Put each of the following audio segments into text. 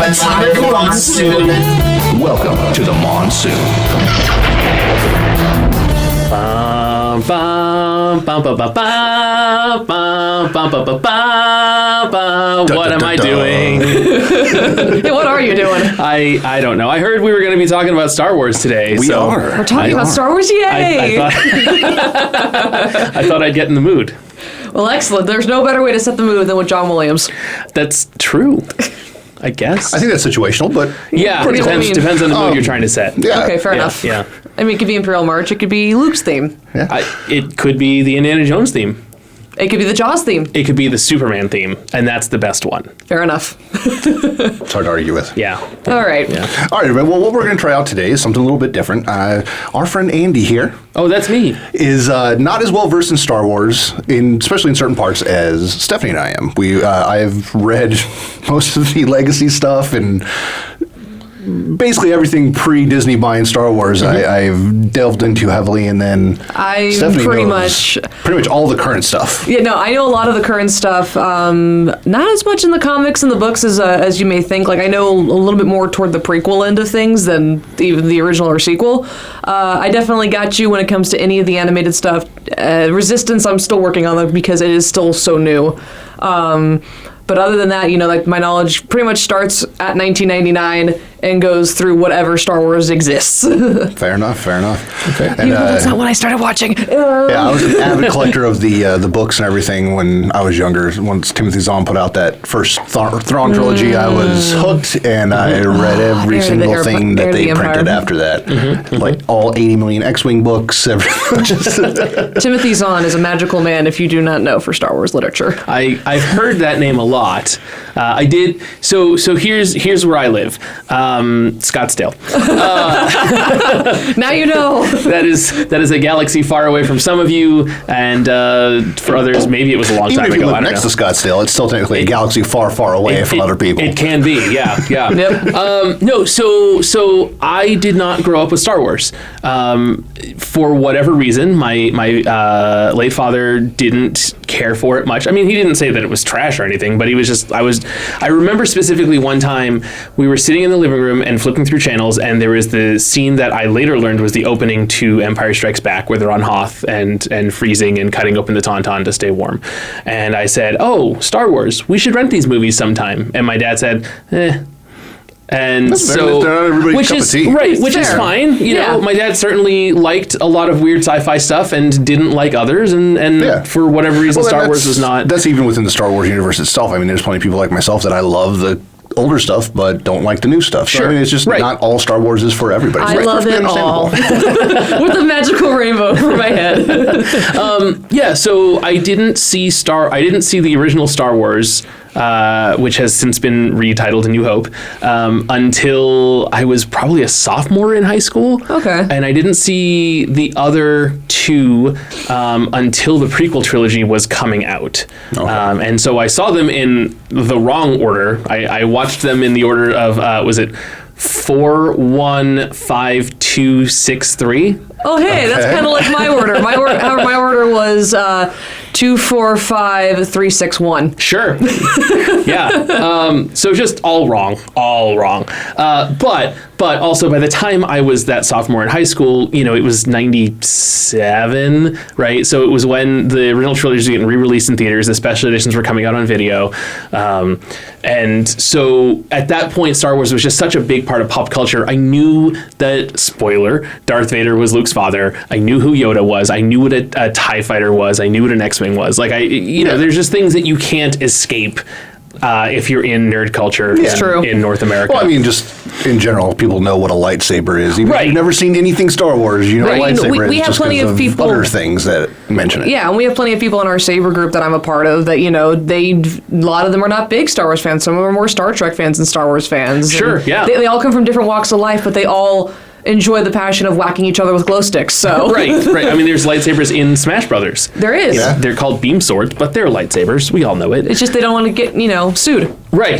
Atomic Monsoon. Welcome to the Monsoon. Bum, bum, bum, bum, bum, bum, bum, bum, bum, bum, bum. What am I doing? Hey, what are you doing? I don't know. I heard we were going to be talking about Star Wars today. We are. We're talking about Star Wars, yay! I thought I'd get in the mood. Well, excellent. There's no better way to set the mood than with John Williams. That's true, I guess. I think that's situational, but Yeah, Pretty cool. depends on the mood you're trying to set. yeah. Okay, fair Yeah, enough. yeah. I mean, it could be Imperial March. It could be Luke's theme. It could be the Indiana Jones theme. It could be the Jaws theme. It could be the Superman theme, and that's the best one. Fair enough. It's hard to argue with. Yeah. All right. Yeah. All right, well, what we're going to try out today is something a little bit different. Our friend Andy here Oh, that's me. is not as well versed in Star Wars, especially in certain parts, as Stephanie and I am. I've read most of the Legacy stuff and basically everything pre-Disney buying Star Wars. I've delved into heavily, and then I Stephanie pretty knows much all the current stuff. Yeah, no, I know a lot of the current stuff. Not as much in the comics and the books as you may think. Like, I know a little bit more toward the prequel end of things than even the original or sequel. I definitely got you when it comes to any of the animated stuff. Resistance, I'm still working on them because it is still so new. But other than that, like, my knowledge pretty much starts at 1999 and goes through whatever Star Wars exists. Fair enough. Okay. And, That's not when I started watching. yeah, I was an avid collector of the books and everything when I was younger. Once Timothy Zahn put out that first Thrawn trilogy, I was hooked, and I read every single thing that they printed after that. Like all 80 million X-Wing books, everything. Timothy Zahn is a magical man if you do not know for Star Wars literature. I've heard that name a lot. I did. So here's where I live, Scottsdale. Now you know. That is a galaxy far away from some of you, and for others, maybe it was a long Even time if you ago. I live don't next know. to Scottsdale, it's still technically a galaxy far, far away from other people. It can be, yeah. Yep. No, so I did not grow up with Star Wars. For whatever reason, my late father didn't care for it much. I mean, he didn't say that it was trash or anything, but he was just, I remember specifically one time we were sitting in the living room and flipping through channels, and there was the scene that I later learned was the opening to Empire Strikes Back, where they're on Hoth and freezing and cutting open the Tauntaun to stay warm. And I said, "Oh, Star Wars, we should rent these movies sometime." And my dad said, "Eh." And That's fair. so, They're not everybody's which cup of is tea. right, which is Fair. fine. You know, Yeah. my dad certainly liked a lot of weird sci-fi stuff and didn't like others, and Yeah. for whatever reason, Well, Star that's- Wars was not. That's even within the Star Wars universe itself. I mean, there's plenty of people like myself that I love the older stuff, but don't like the new stuff. So, Sure. I mean, it's just Right. not all Star Wars is for everybody. I It's love perfectly it all. understandable. With a magical rainbow over my head. Yeah, so I didn't see the original Star Wars, which has since been retitled A New Hope, until I was probably a sophomore in high school. Okay. And I didn't see the other two until the prequel trilogy was coming out. Okay. And so I saw them in the wrong order. I watched them in the order of, was it 4, 1, 5, 2, 6, 3? Oh, hey, that's Okay. kind of like my order. My order was 2, 4, 5, 3, 6, 1. Sure. Yeah. So just all wrong. But also by the time I was that sophomore in high school, it was 97, right? So it was when the original trilogy was getting re-released in theaters. The special editions were coming out on video. And so at that point, Star Wars was just such a big part of pop culture. I knew that, spoiler, Darth Vader was Luke's father. I knew who Yoda was. I knew what a TIE fighter was. I knew what an X-Wing was. Like, there's just things that you can't escape if you're in nerd culture true. in North America. Well, I mean, just in general, people know what a lightsaber is. Even if Right. you've never seen anything Star Wars, you know Right. what a lightsaber We is have just plenty because of people- other things that mention it. Yeah, and we have plenty of people in our Saber group that I'm a part of that, a lot of them are not big Star Wars fans. Some of them are more Star Trek fans than Star Wars fans. Sure, And yeah. They all come from different walks of life, but they all enjoy the passion of whacking each other with glow sticks, so. Right. I mean, there's lightsabers in Smash Brothers. There is. Yeah. They're called beam swords, but they're lightsabers. We all know it. It's just they don't want to get, sued. Right.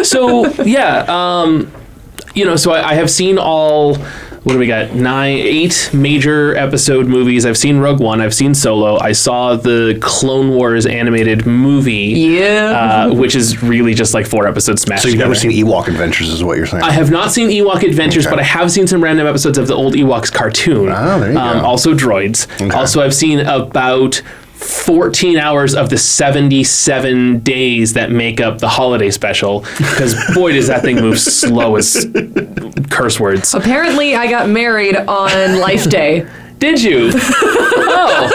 So, yeah. So I have seen all what do we got? 8 major episode movies. I've seen Rogue One. I've seen Solo. I saw the Clone Wars animated movie, which is really just like 4 episodes smashed together. So you've never seen Ewok Adventures, is what you're saying? I have not seen Ewok Adventures, but I have seen some random episodes of the old Ewoks cartoon. Oh, there you go. Also droids. Okay. Also, I've seen about 14 hours of the 77 days that make up the holiday special, because boy does that thing move slow as curse words. Apparently I got married on Life Day. Did you? Oh.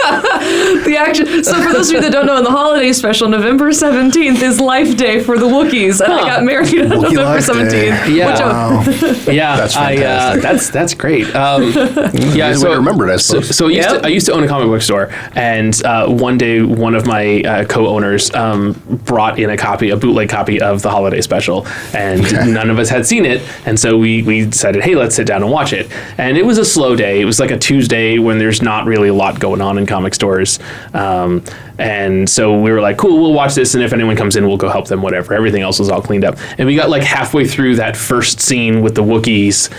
So for those of you that don't know, in the holiday special, November 17th is Life Day for the Wookiees, and I got married on November 17th. Yeah. Yeah. That's fantastic. That's great. So I remember it, I suppose. So I used to own a comic book store, and one day one of my co-owners brought in a bootleg copy of the holiday special, and none of us had seen it, and so we decided, hey, let's sit down and watch it. And it was a slow day. It was like a Tuesday when there's not really a lot going on in comic stores. And so we were like, cool, we'll watch this, and if anyone comes in, we'll go help them, whatever. Everything else was all cleaned up. And we got like halfway through that first scene with the Wookiees.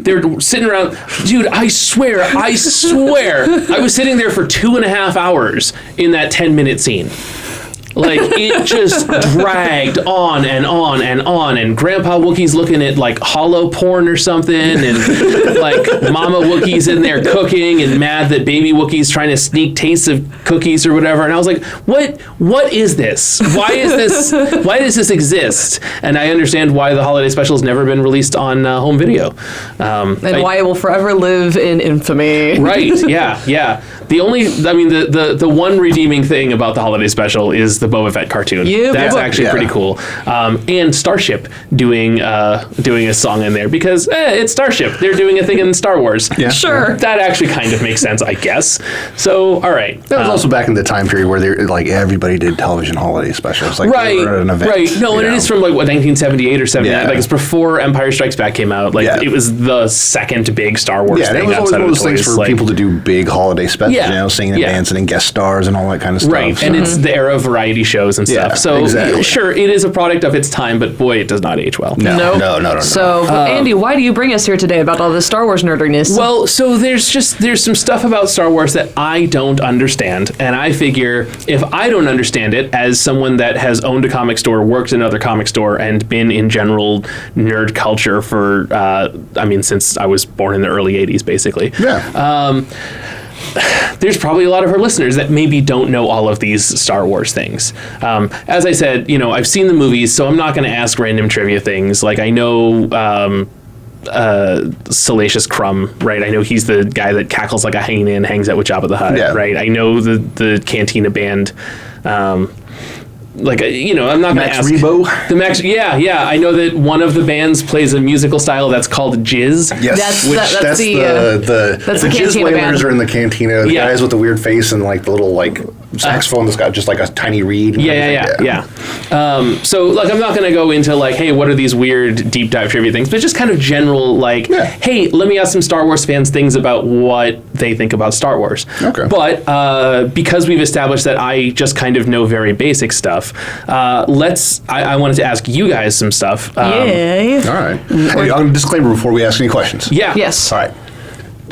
They're sitting around. Dude, I swear, I was sitting there for 2.5 hours in that 10-minute scene. Like, it just dragged on and on and on, and Grandpa Wookiee's looking at, like, hollow porn or something, and, like, Mama Wookiee's in there cooking and mad that Baby Wookiee's trying to sneak tastes of cookies or whatever, and I was like, what is this? Why does this exist? And I understand why the holiday special has never been released on home video. Why it will forever live in infamy. Right, yeah. The one redeeming thing about the holiday special is the Boba Fett cartoon. That's actually pretty cool. And Starship doing a song in there, because it's Starship. They're doing a thing in Star Wars. Yeah. Sure. That actually kind of makes sense, I guess. So, all right. That was also back in the time period where everybody did television holiday specials. Like right. They were at an event. Right. No, and it is from 1978 or 79. Yeah. Like, it's before Empire Strikes Back came out. It was the second big Star Wars thing. Yeah, it was always outside one of of those things for people to do big holiday specials, singing and dancing and guest stars and all that kind of stuff. Right, and it's the era of variety shows and stuff. So, sure, it is a product of its time, but boy, it does not age well. No. So, Andy, why do you bring us here today about all this Star Wars nerdiness? Well, so there's some stuff about Star Wars that I don't understand, and I figure if I don't understand it, as someone that has owned a comic store, worked in another comic store, and been in general nerd culture for, since I was born in the early 80s, basically. Yeah. There's probably a lot of our listeners that maybe don't know all of these Star Wars things. As I said, I've seen the movies, so I'm not going to ask random trivia things. Like, I know Salacious Crumb, right? I know he's the guy that cackles like a hyena and hangs out with Jabba the Hutt, right? I know the Cantina Band. I'm not going to ask. Rebo? The Max, yeah. I know that one of the bands plays a musical style that's called Jizz. Yes, that's the Jizz Wailers are in the cantina. The guys with the weird face and the little saxophone that's got just like a tiny reed. Yeah. So I'm not going to go into hey, what are these weird deep dive trivia things, but just kind of general hey, let me ask some Star Wars fans things about what they think about Star Wars. Okay. But because we've established that I just kind of know very basic stuff, I wanted to ask you guys some stuff. Yay. All right. Hey, on a disclaimer before we ask any questions. Yeah. Yes. All right.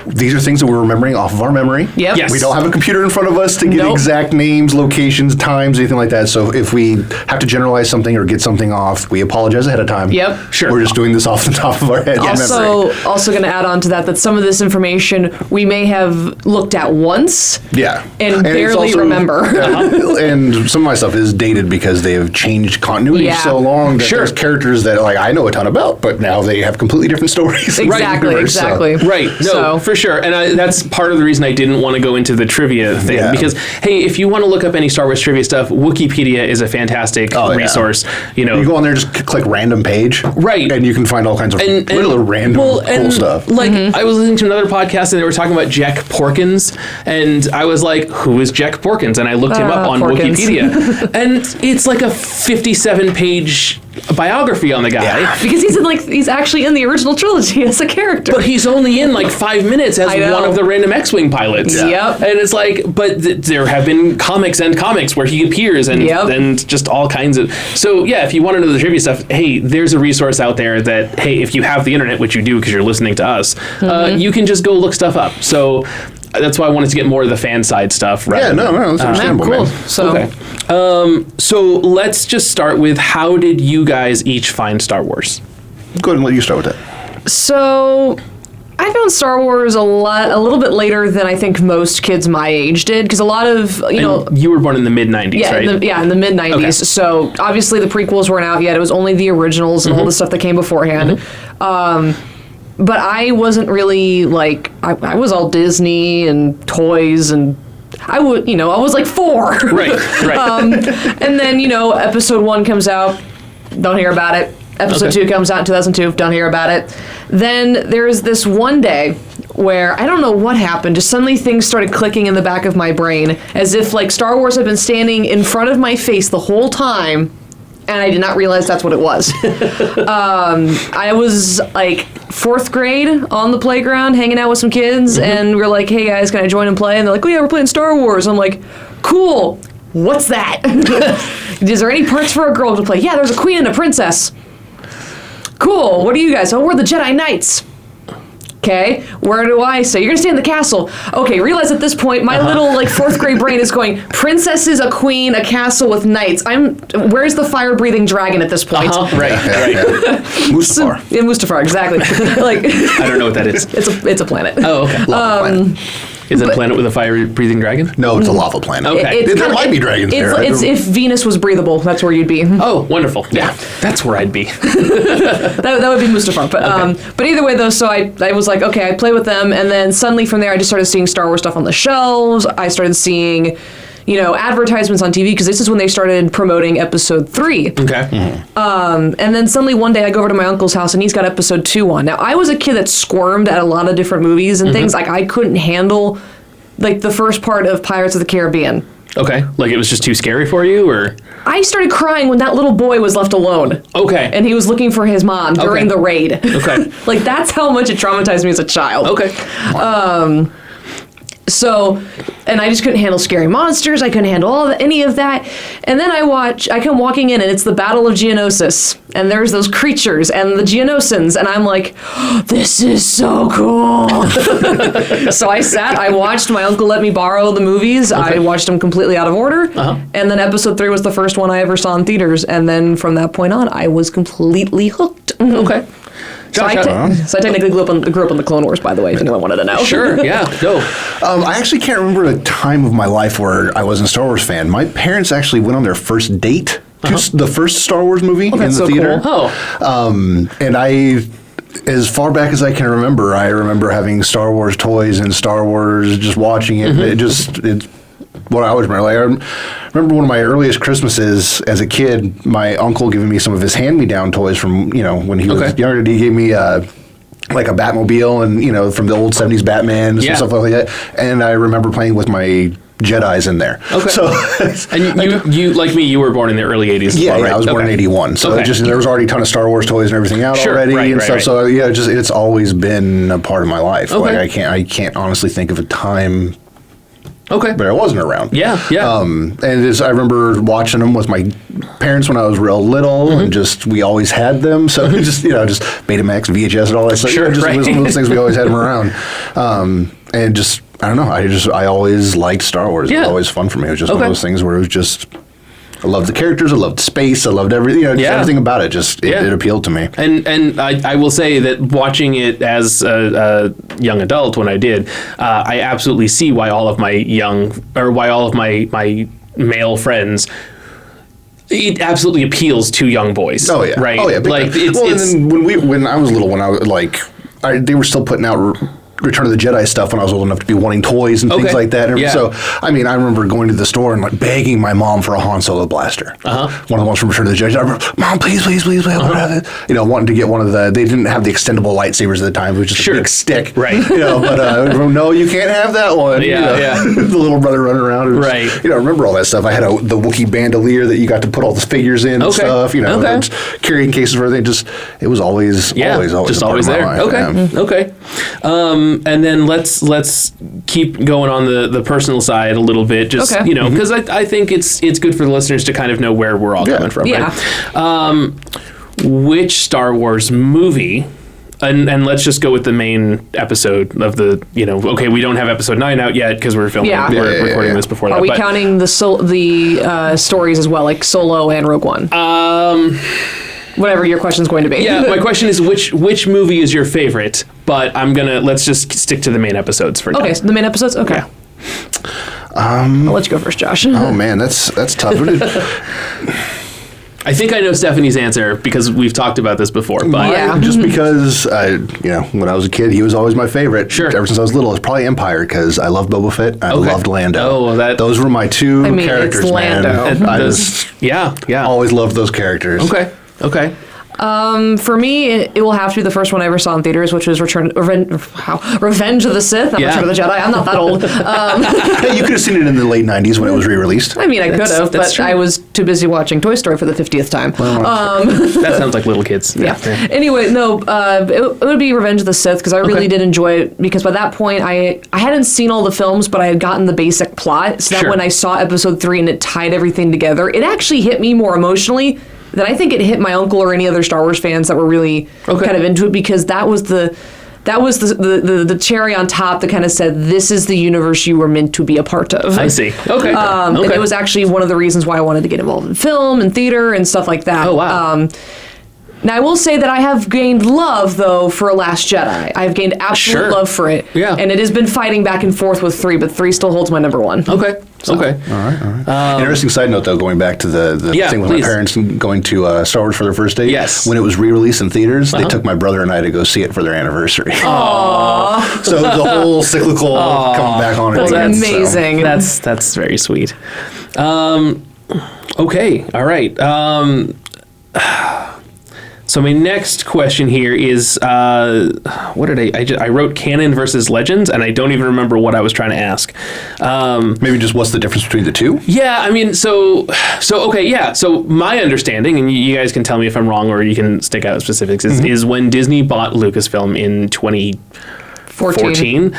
These are things that we're remembering off of our memory. Yep. Yes. We don't have a computer in front of us to get exact names, locations, times, anything like that. So if we have to generalize something or get something off, we apologize ahead of time. Yep. Sure. We're just doing this off the top of our head. Also going to add on to that some of this information we may have looked at once. Yeah. And barely remember. And some of my stuff is dated because they have changed continuity so long that there's characters that I know a ton about, but now they have completely different stories. Exactly. Right. No, for sure. And that's part of the reason I didn't want to go into the trivia thing, because, hey, if you want to look up any Star Wars trivia stuff, Wikipedia is a fantastic resource. You go on there, just click random page. Right. And you can find all kinds of little random cool stuff. I was listening to another podcast and they were talking about Jack Porkins, and I was like, who is Jack Porkins? And I looked him up on Wikipedia. And it's like a 57-page biography on the guy. Yeah. Because he's actually in the original trilogy as a character. But he's only in like 5 minutes as one of the random X-Wing pilots. Yeah. Yep. And it's like, but there have been comics where he appears and just all kinds of. So yeah, if you want to know the trivia stuff, hey, there's a resource out there that, hey, if you have the internet, which you do because you're listening to us, you can just go look stuff up. So that's why I wanted to get more of the fan side stuff. Yeah, no, that's understandable, cool. man. So, okay. So let's just start with, how did you guys each find Star Wars? Go ahead and let you start with that. So I found Star Wars a little bit later than I think most kids my age did, because a lot of you were born in the mid 90s, right? In the mid 90s. Okay. So obviously the prequels weren't out yet. It was only the originals and all the stuff that came beforehand. But I wasn't really like, I was all Disney and toys, and I was like 4. Right. And then, episode 1 comes out, don't hear about it. Episode 2 comes out in 2002, don't hear about it. Then there's this one day where I don't know what happened, just suddenly things started clicking in the back of my brain, as if like Star Wars had been standing in front of my face the whole time, and I did not realize that's what it was. I was like 4th grade on the playground hanging out with some kids, and we're like, hey guys, can I join and play? And they're like, oh yeah, we're playing Star Wars. I'm like, cool, what's that? Is there any parts for a girl to play? Yeah, there's a queen and a princess. Cool, what are you guys? Oh, we're the Jedi Knights. Okay, where do I stay? You're gonna stay in the castle. Okay, realize at this point, my little like 4th grade brain is going, princesses, a queen, a castle with knights. Where's the fire-breathing dragon at this point? Right. Mustafar. Yeah, Mustafar, exactly. Like, I don't know what that is. It's a planet. Oh, okay. Lava planet. Is it a planet with a fire-breathing dragon? No, it's a lava planet. Okay. There might be dragons there. It's if Venus was breathable, that's where you'd be. Oh, wonderful. Yeah, that's where I'd be. that would be Mustafar. But either way, though, so I was like, okay, I play with them, and then suddenly from there, I just started seeing Star Wars stuff on the shelves. I started seeing, advertisements on TV, because this is when they started promoting episode 3. Okay. And then suddenly one day I go over to my uncle's house and he's got episode 2 on. Now, I was a kid that squirmed at a lot of different movies and things. Like, I couldn't handle, like, the first part of Pirates of the Caribbean. Okay. Like, it was just too scary for you, or? I started crying when that little boy was left alone. Okay. And he was looking for his mom during the raid. Okay. Like, that's how much it traumatized me as a child. Okay. So, and I just couldn't handle scary monsters. I couldn't handle any of that. And then I come walking in, and it's the Battle of Geonosis. And there's those creatures and the Geonosins. And I'm like, oh, this is so cool. So I watched. My uncle let me borrow the movies. Okay. I watched them completely out of order. And then episode 3 was the first one I ever saw in theaters. And then from that point on, I was completely hooked. Okay. So I technically grew up on the Clone Wars, by the way, if anyone wanted to know. Sure, yeah, go. I actually can't remember a time of my life where I wasn't a Star Wars fan. My parents actually went on their first date to the first Star Wars movie in the theater. Cool. Oh. And as far back as I can remember, I remember having Star Wars toys and Star Wars, just watching it. It's what I always remember. Like, I remember one of my earliest Christmases as a kid, my uncle giving me some of his hand-me-down toys from, when he was younger. He gave me like a Batmobile and, from the old 70s Batman and stuff like that. And I remember playing with my Jedis in there. Okay. So, and you like me, you were born in the early 80s as well, right? I was born in 81. So there was already a ton of Star Wars toys and everything out already and stuff. Right. So it's always been a part of my life. Okay. Like I can't honestly think of a time but I wasn't around. Yeah. And I remember watching them with my parents when I was real little, and we always had them. So just Betamax, VHS, and all that stuff. Sure, It was one of those things we always had them around. And just, I don't know. I always liked Star Wars. Yeah. It was always fun for me. It was just one of those things where it was just, I loved the characters, I loved space, I loved everything. Everything about it. It appealed to me. And I will say that watching it as a young adult, when I did, I absolutely see why all of my my male friends, it absolutely appeals to young boys. Oh yeah, right. Oh yeah. Like and then when I was little, they were still putting out Return of the Jedi stuff when I was old enough to be wanting toys and things like that. Yeah. So, I mean, I remember going to the store and like begging my mom for a Han Solo blaster. One of the ones from Return of the Jedi. I remember, Mom, please, you know, wanting to get one of the. They didn't have the extendable lightsabers at the time. It was just a big stick, right? You know, but no, you can't have that one. Yeah, you know? The little brother running around, and right? You know, I remember all that stuff. I had the Wookiee bandolier that you got to put all the figures in and stuff. You know, and carrying cases of everything. Just it was always always there. Okay. And then let's keep going on the personal side a little bit, just you know, because I think it's good for the listeners to kind of know where we're all coming from. Yeah. Right? Which Star Wars movie? And let's just go with the main episode of the, you know, okay, we don't have episode 9 out yet because we're filming, we're recording this before that. Are we counting the stories as well, like Solo and Rogue One? Whatever your question's going to be. Yeah, my question is which movie is your favorite? But let's just stick to the main episodes for now. Okay, so the main episodes? Okay. Yeah. I'll let you go first, Josh. Oh man, that's tough. I think I know Stephanie's answer because we've talked about this before. But just because you know, when I was a kid, he was always my favorite. Sure. Ever since I was little, it's probably Empire because I loved Boba Fett. I loved Lando. Oh, those were my two characters. It's Lando. Man. I always loved those characters. Okay. For me, it will have to be the first one I ever saw in theaters, which was Revenge of the Sith. Not Return of the Jedi. I'm not that old. Hey, you could have seen it in the late 90s when it was re-released. I mean, I could have, but true. I was too busy watching Toy Story for the 50th time. That sounds like little kids. Yeah. Anyway, no, it would be Revenge of the Sith because I really did enjoy it because by that point I hadn't seen all the films, but I had gotten the basic plot. So that when I saw episode 3 and it tied everything together, it actually hit me more emotionally than I think it hit my uncle or any other Star Wars fans that were really kind of into it because that was the cherry on top that kind of said, this is the universe you were meant to be a part of. I see. Okay. And it was actually one of the reasons why I wanted to get involved in film and theater and stuff like that. Oh, wow. Now, I will say that I have gained love, though, for Last Jedi. I've gained absolute love for it. Yeah. And it has been fighting back and forth with 3, but 3 still holds my number 1. Okay. All right. Interesting side note, though, going back to the thing with my parents and going to Star Wars for their first day. Yes. When it was re-released in theaters, they took my brother and I to go see it for their anniversary. Aww. So the whole cyclical coming back on it. That's amazing. So. That's very sweet. Okay. All right. So my next question here is, what did I wrote canon versus legends, and I don't even remember what I was trying to ask. Maybe just what's the difference between the two? Yeah, I mean, so my understanding, and you guys can tell me if I'm wrong or you can stick out specifics, is when Disney bought Lucasfilm in 2014,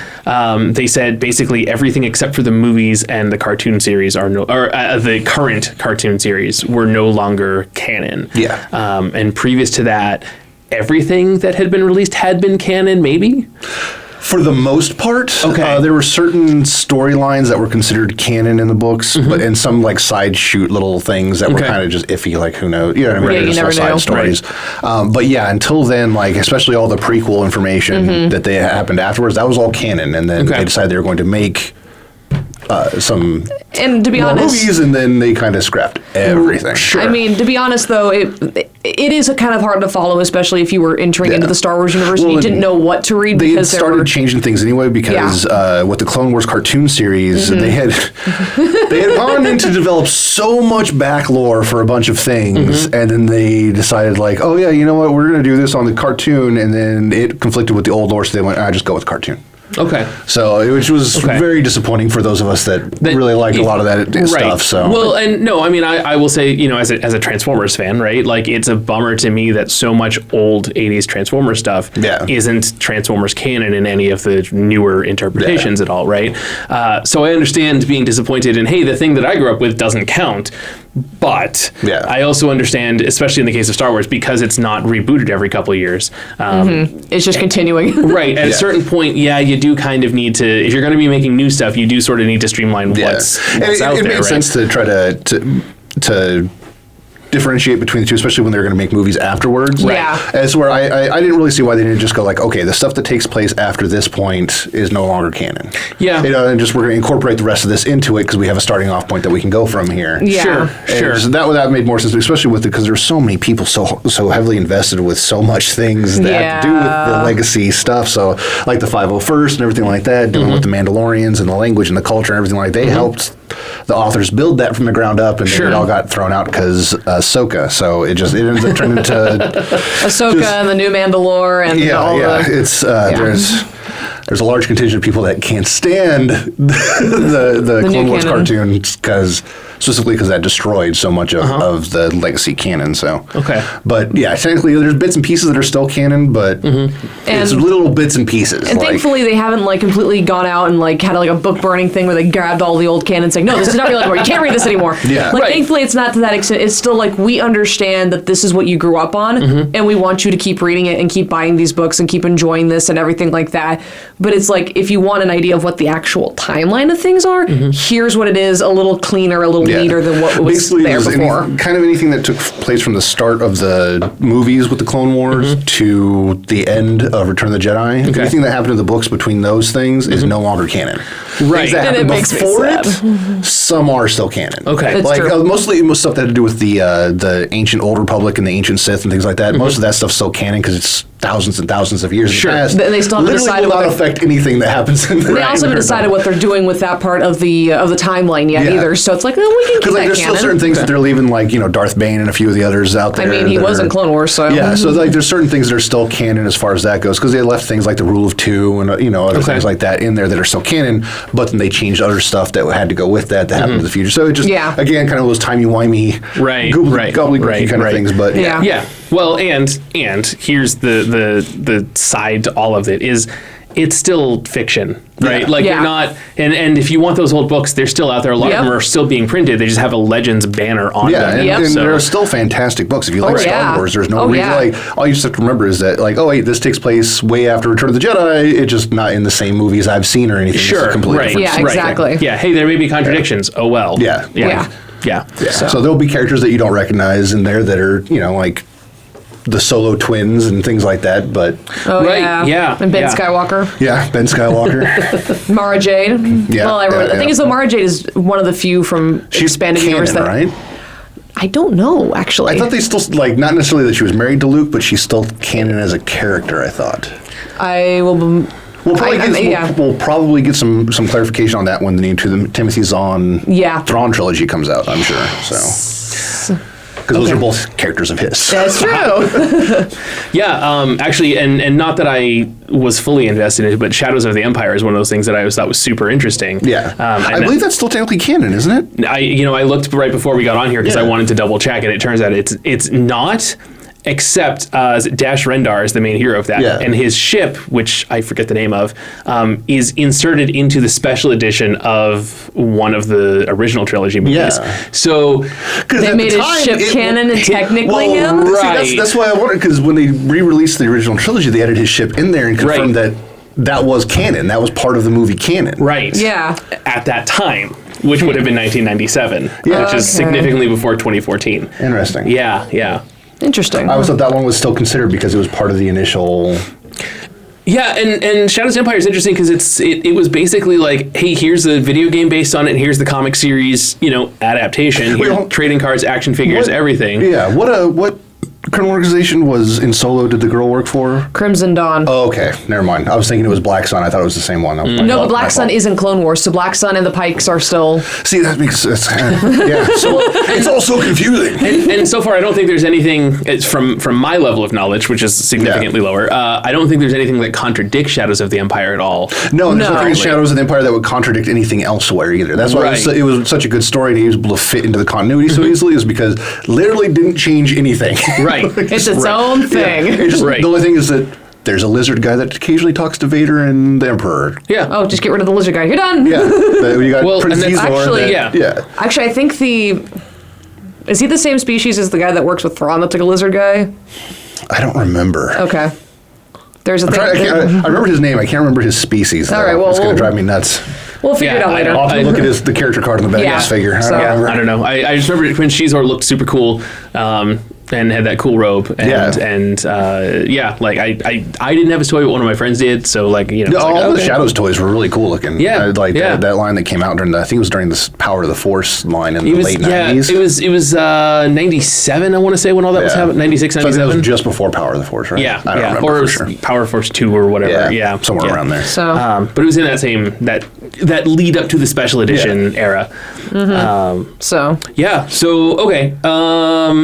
they said basically everything except for the movies and the cartoon series the current cartoon series were no longer canon. Yeah. And previous to that, everything that had been released had been canon, maybe? For the most part, there were certain storylines that were considered canon in the books, but and some like side shoot little things that were kind of just iffy, like who knows, you know what I mean? Yeah, you never know. Side stories. Right. But yeah, until then, like especially all the prequel information that they happened afterwards, that was all canon, and then they decided they were going to make some and to be honest, movies, and then they kind of scrapped everything. Sure. I mean, to be honest, though, it is kind of hard to follow, especially if you were entering into the Star Wars universe and you didn't know what to read. They had started changing things anyway because with the Clone Wars cartoon series, they had gone in to develop so much back lore for a bunch of things, and then they decided like, oh yeah, you know what, we're going to do this on the cartoon, and then it conflicted with the old lore, so they went, just go with cartoon. Okay. So, which was very disappointing for those of us that really liked a lot of that stuff. So, well, and no, I mean, I will say, you know, as a Transformers fan, right? Like, it's a bummer to me that so much old '80s Transformers stuff isn't Transformers canon in any of the newer interpretations at all, right? So I understand being disappointed in, hey, the thing that I grew up with doesn't count. But I also understand, especially in the case of Star Wars, because it's not rebooted every couple of years. It's just continuing. Right. At a certain point, you do kind of need to, if you're going to be making new stuff, you do sort of need to streamline what's out there. It makes sense to try to differentiate between the two, especially when they're going to make movies afterwards. Yeah. As where I didn't really see why they didn't just go like, okay, the stuff that takes place after this point is no longer canon. Yeah. And just we're going to incorporate the rest of this into it because we have a starting off point that we can go from here. Yeah. Sure. So that made more sense, especially with it because there's so many people so heavily invested with so much things that have to do with the legacy stuff. So like the 501st and everything like that, dealing with the Mandalorians and the language and the culture and everything like that, they helped the authors build that from the ground up, and then it all got thrown out because Ahsoka. So it ended up turning into Ahsoka and the new Mandalore and all the... It's there's a large contingent of people that can't stand the Clone Wars cartoons specifically because that destroyed so much of the legacy canon. So but yeah, technically there's bits and pieces that are still canon, but it's little bits and pieces. And thankfully they haven't like completely gone out and like had like a book burning thing where they grabbed all the old canon saying, no, this is not real anymore. You can't read this anymore. Yeah. Like thankfully it's not to that extent. It's still like we understand that this is what you grew up on and we want you to keep reading it and keep buying these books and keep enjoying this and everything like that. But it's like if you want an idea of what the actual timeline of things are, here's what it is, a little cleaner, a little neater than what was basically there before. Anything that took place from the start of the movies with the Clone Wars to the end of Return of the Jedi. Anything that happened in the books between those things is no longer canon. Right. Things that And it happened makes me before sad. some are still canon. Okay. That's like true. mostly stuff that had to do with the ancient Old Republic and the ancient Sith and things like that. Most of that stuff's still canon because it's thousands and thousands of years in the past. And they still haven't literally decided will not whether- affect anything that happens in the They also haven't decided what they're doing with that part of the timeline yet Yeah. either. So it's like, we can keep Because that there's canon. still certain things that they're leaving, like Darth Bane and a few of the others out there. I mean, he that was in are- Clone Wars, so Yeah, so like there's certain things that are still canon as far as that goes because they left things like the Rule of Two and other things like that in there that are still canon, but then they changed other stuff that had to go with that happened in the future. So it just again kind of those timey-wimey, gobbledygook kind of things. But yeah. Well, and here's the side to all of it is it's still fiction, right? Yeah. Like you're not, and if you want those old books, they're still out there. A lot of them are still being printed. They just have a Legends banner on them. And there are still fantastic books. If you like Star Wars, there's no reason. Like all you just have to remember is that this takes place way after Return of the Jedi. It's just not in the same movies I've seen or anything. Sure, it's a completely different Yeah, thing. exactly. Yeah, hey, there may be contradictions. Oh well. Yeah. So there'll be characters that you don't recognize in there that are like the Solo twins and things like that, but and Ben Skywalker, Ben Skywalker, Mara Jade. The thing is, though, Mara Jade is one of the few from expanded universe that right? I don't know actually. I thought they still not necessarily that she was married to Luke, but she's still canon as a character. I thought. I will. We'll probably get some clarification on that when the new Timothy Zahn Thrawn trilogy comes out. I'm sure. So. Because those are both characters of his. That's true. Actually, and not that I was fully invested in it, but Shadows of the Empire is one of those things that I always thought was super interesting. Yeah. I believe that's still technically canon, isn't it? I looked right before we got on here because I wanted to double check, and it turns out it's not. Except Dash Rendar is the main hero of that. Yeah. And his ship, which I forget the name of, is inserted into the special edition of one of the original trilogy movies. Yeah. So they made his ship canon and technically him? Right. See, that's why I wondered, because when they re-released the original trilogy, they added his ship in there and confirmed that was canon. That was part of the movie canon. Right. Yeah. At that time, which would have been 1997, which is significantly before 2014. Interesting. Yeah. Interesting. I always thought that one was still considered because it was part of the initial. Yeah, and Shadows of the Empire is interesting because it was basically like, hey, here's a video game based on it, and here's the comic series, adaptation. Here, trading cards, action figures, everything. Yeah. What criminal organization was in Solo did the girl work for? Crimson Dawn. Oh, okay. Never mind. I was thinking it was Black Sun. I thought it was the same one. No, the Black Sun is in Clone Wars, so Black Sun and the Pikes are still... See, that makes sense. Yeah. So it's all so confusing. And so far, I don't think there's anything, from my level of knowledge, which is significantly lower, I don't think there's anything that contradicts Shadows of the Empire at all. No, there's nothing in Shadows of the Empire that would contradict anything elsewhere either. That's why it was such a good story and he was able to fit into the continuity so easily, is because literally didn't change anything. Right. It's its own thing. Yeah. The only thing is that there's a lizard guy that occasionally talks to Vader and the Emperor. Yeah. Oh, just get rid of the lizard guy. You're done. Yeah. You got Prince Zizor. Actually, I think is he the same species as the guy that works with Thrawn that's like a lizard guy? I don't remember. Okay. There's a thing. I remember his name. I can't remember his species. All right, well, it's going to drive me nuts. We'll figure it out later. I'll have to look at the character card on the back of his figure. So, I don't know. I just remember when Shizor looked super cool. And had that cool robe, and like I didn't have his toy, but one of my friends did. So like all the Shadows toys were really cool looking. Yeah, that line that came out during I think it was during the Power of the Force line in the late 90s. It was 97. I want to say when all that was happening. 96, 97. So it was just before Power of the Force, right? Yeah, I don't remember or for sure. Power of Force 2 or whatever. Yeah, somewhere around there. So, but it was in that same that lead up to the special edition era. So okay.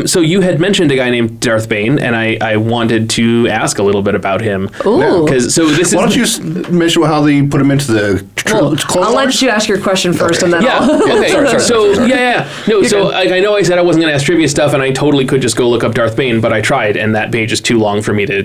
So you had mentioned a guy named Darth Bane, and I wanted to ask a little bit about him. Ooh. Why don't you mention how they put him into the Clone I'll Wars? let you ask your question first, and then Yeah. I'll... Okay. Sorry. No. So I know I said I wasn't going to ask trivia stuff, and I totally could just go look up Darth Bane, but I tried, and that page is too long for me to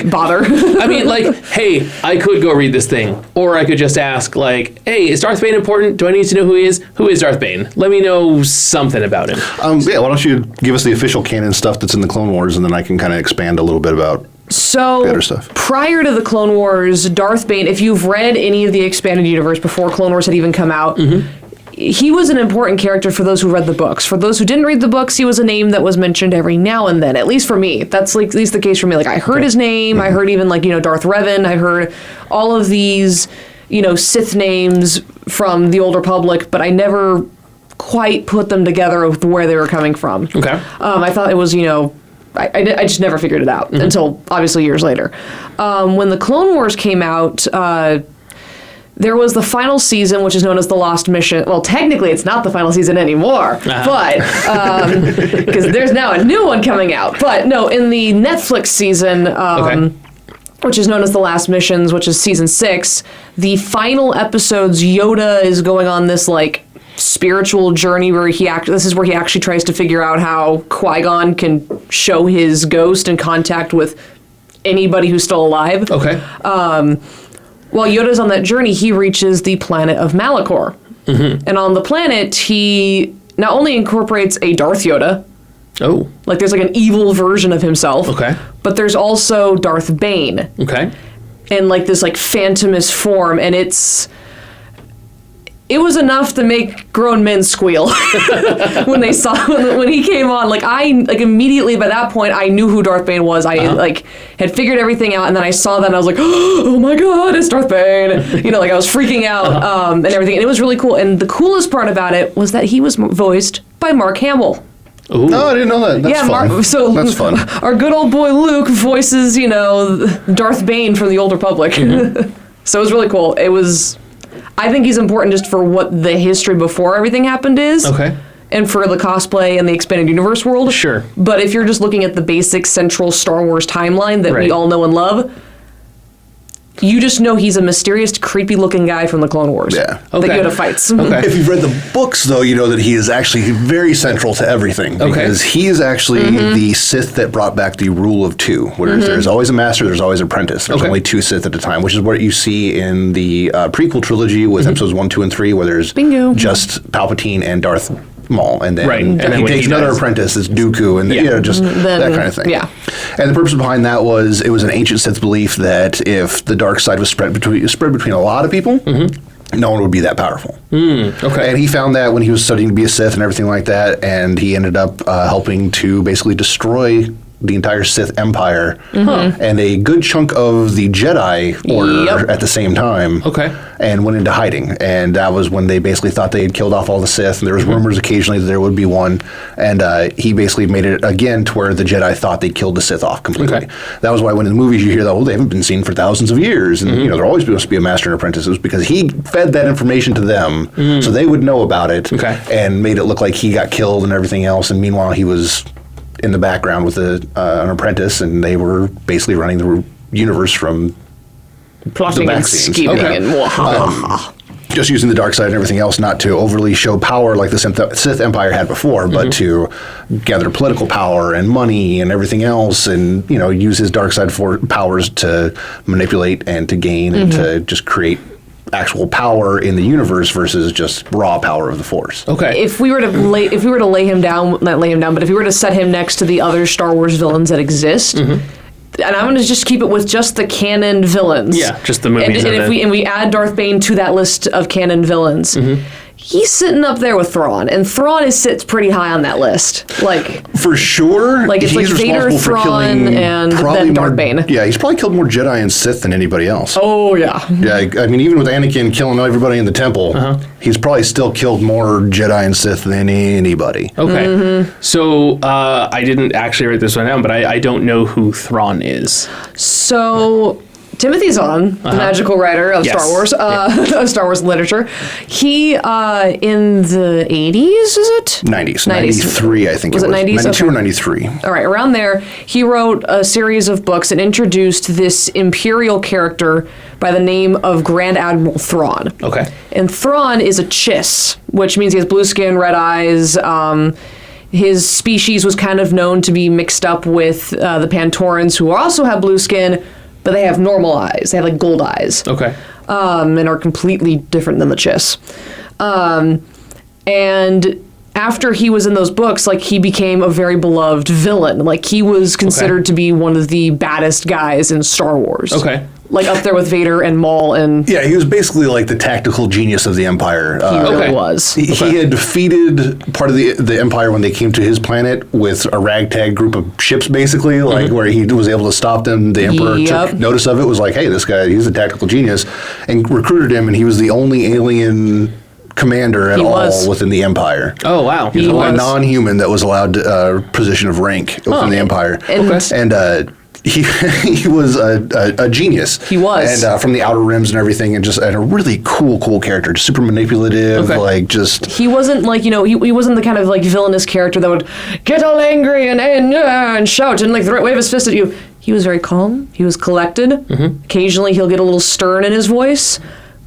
bother. I mean, hey, I could go read this thing, or I could just ask, hey, is Darth Bane important? Do I need to know who he is? Who is Darth Bane? Let me know something about him. Why don't you give us the official canon stuff that's in the Clone Wars, and then I can kind of expand a little bit about the other stuff. Prior to the Clone Wars, Darth Bane, if you've read any of the expanded universe before Clone Wars had even come out, he was an important character for those who read the books. For those who didn't read the books, he was a name that was mentioned every now and then, at least for me. That's at least the case for me. I heard his name, I heard even Darth Revan, I heard all of these, Sith names from the Old Republic, but I never quite put them together with where they were coming from. Okay. I thought it was, I just never figured it out until obviously years later. When the Clone Wars came out, there was the final season, which is known as the Lost Mission. Well, technically, it's not the final season anymore, but because there's now a new one coming out. But no, in the Netflix season, which is known as the Last Missions, which is season 6, the final episodes, Yoda is going on this spiritual journey where this is where he actually tries to figure out how Qui-Gon can show his ghost in contact with anybody who's still alive. Okay. While Yoda's on that journey, he reaches the planet of Malachor. And on the planet, he not only incorporates a Darth Yoda. Oh. There's an evil version of himself. Okay. But there's also Darth Bane. Okay. In this phantomous form, and it was enough to make grown men squeal when they saw when he came on. I immediately by that point I knew who Darth Bane was. I had figured everything out, and then I saw that and I was like, oh my god, it's Darth Bane. I was freaking out and everything, and it was really cool. And the coolest part about it was that he was voiced by Mark Hamill. Ooh. No, I didn't know that. That's fun. That's fun. Our good old boy Luke voices, Darth Bane from the Old Republic. So it was really cool. I think he's important just for what the history before everything happened is. Okay. And for the cosplay and the expanded universe world. Sure. But if you're just looking at the basic central Star Wars timeline that we all know and love, you just know he's a mysterious, creepy-looking guy from the Clone Wars. Yeah. That Yoda fights. Okay. If you've read the books, though, you know that he is actually very central to everything. Because he is actually the Sith that brought back the rule of 2. Whereas there's always a master, there's always an apprentice. There's only 2 Sith at a time, which is what you see in the prequel trilogy with episodes 1, 2, and 3, where there's just Palpatine and Darth Maul, and then, he takes another apprentice, this Dooku, and just that kind of thing. Yeah. And the purpose behind that was it was an ancient Sith belief that if the dark side was spread between a lot of people, no one would be that powerful. Okay. And he found that when he was studying to be a Sith and everything like that, and he ended up helping to basically destroy the entire Sith Empire and a good chunk of the Jedi Order at the same time. Okay. And went into hiding. And that was when they basically thought they had killed off all the Sith, and there was rumors occasionally that there would be one. And he basically made it again to where the Jedi thought they killed the Sith off completely. Okay. That was why when in the movies you hear that, they haven't been seen for thousands of years, and they're always supposed to be a master and apprentice. It was because he fed that information to them so they would know about it and made it look like he got killed and everything else. And meanwhile, he was in the background with an apprentice, and they were basically running the universe from plotting and scheming and just using the dark side and everything else not to overly show power like the Sith Empire had before, but to gather political power and money and everything else, and use his dark side powers to manipulate and to gain and to just create actual power in the universe versus just raw power of the Force. Okay. If we were to lay him down, not lay him down, but if we were to set him next to the other Star Wars villains that exist, and I'm going to just keep it with just the canon villains. Yeah, just the movies. And if we add Darth Bane to that list of canon villains, he's sitting up there with Thrawn, and Thrawn sits pretty high on that list. Like, for sure, like it's he's like Vader, responsible for Thrawn, killing and probably then Darth Bane. Yeah, he's probably killed more Jedi and Sith than anybody else. Oh yeah. Yeah, I mean, even with Anakin killing everybody in the temple, he's probably still killed more Jedi and Sith than anybody. Okay. So I didn't actually write this one down, but I don't know who Thrawn is. So Timothy Zahn, the magical writer of Star Wars, of Star Wars literature, he in the 80s, is it? 90s. 93, I think Was it it was. 90s? 92 Okay. or 93. All right, around there, he wrote a series of books and introduced this Imperial character by the name of Grand Admiral Thrawn. Okay. And Thrawn is a Chiss, which means he has blue skin, red eyes. His species was kind of known to be mixed up with the Pantorans, who also have blue skin, but they have normal eyes. They have like gold eyes. Okay. And are completely different than the Chiss. And after he was in those books, like, he became a very beloved villain. Like, he was considered to be one of the baddest guys in Star Wars. Okay. Like, up there with Vader and Maul and... Yeah, he was basically like the tactical genius of the Empire. He really Okay. was. He had defeated part of the Empire when they came to his planet with a ragtag group of ships, basically, like where he was able to stop them. The Emperor Yep. took notice of it, was like, hey, this guy, he's a tactical genius, and recruited him, and he was the only alien commander at He all was. within the Empire. Oh, wow. He was He the only was. non-human that was allowed position of rank within the Empire. And- Okay. And he was a genius. He was. And from the Outer Rims and everything, and a really cool character, just super manipulative, Okay. like just... He wasn't like, he wasn't the kind of like villainous character that would get all angry and shout and like wave his fist at you. He was very calm. He was collected. Occasionally he'll get a little stern in his voice,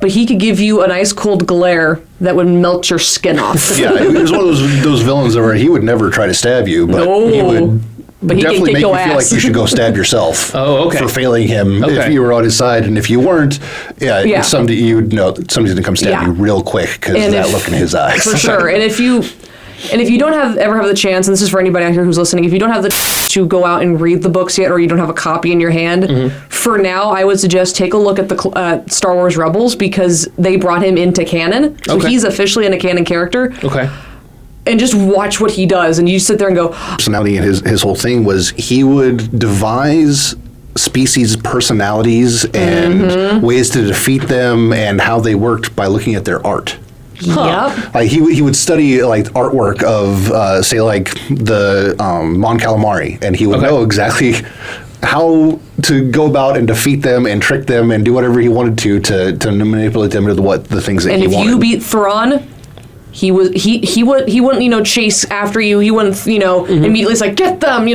but he could give you an ice cold glare that would melt your skin off. Yeah, he was one of those villains where he would never try to stab you, but he would But he could definitely kick make you your feel ass. like you should go stab yourself. Oh, okay. For failing him if Okay. you were on his side, and if you weren't, Yeah. somebody you'd know somebody's gonna come stab Yeah. you real quick because of And that if- look in his eyes. For sure. And if you don't ever have the chance, and this is for anybody out here who's listening, if you don't have the to go out and read the books yet, or you don't have a copy in your hand, for now, I would suggest take a look at the Star Wars Rebels, because they brought him into canon. So Okay. he's officially in a canon character. Okay. And just watch what he does, and you sit there and go, Personality, and his whole thing was he would devise species personalities and ways to defeat them and how they worked by looking at their art. yep. Like he would study like artwork of say like the Mon Calamari, and he would Okay. know exactly how to go about and defeat them and trick them and do whatever he wanted to manipulate them into what the things that And he if wanted. you beat Thrawn, he wouldn't chase after you. He wouldn't immediately say, get them.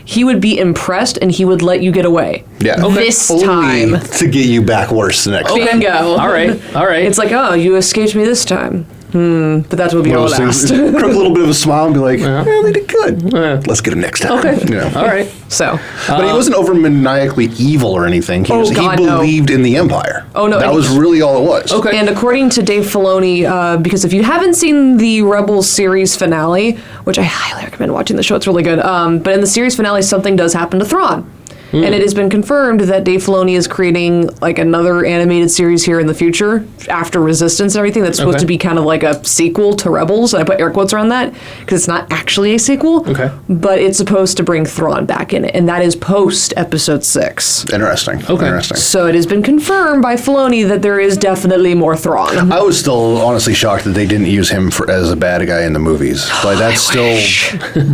He would be impressed, and he would let you get away. yeah, This only time. to get you back worse the next time. Bingo. All right. It's like, oh, you escaped me this time. But that will be One all of those last. things, crook a little bit of a smile and be like, yeah, they did good. Let's get him next time. Okay. All right. So, But he wasn't over maniacally evil or anything. He, Oh, God, he no. believed in the Empire. Oh, no, That and was really all it was. Okay. and according to Dave Filoni, because if you haven't seen the Rebels series finale, which I highly recommend watching the show, it's really good. But in the series finale, something does happen to Thrawn. And it has been confirmed that Dave Filoni is creating like another animated series here in the future after Resistance and everything. That's supposed Okay. to be kind of like a sequel to Rebels. And I put air quotes around that because it's not actually a sequel. Okay. But it's supposed to bring Thrawn back in it, and that is post Episode 6. Interesting. Okay. Interesting. So it has been confirmed by Filoni that there is definitely more Thrawn. I was still honestly shocked that they didn't use him as a bad guy in the movies. Like that still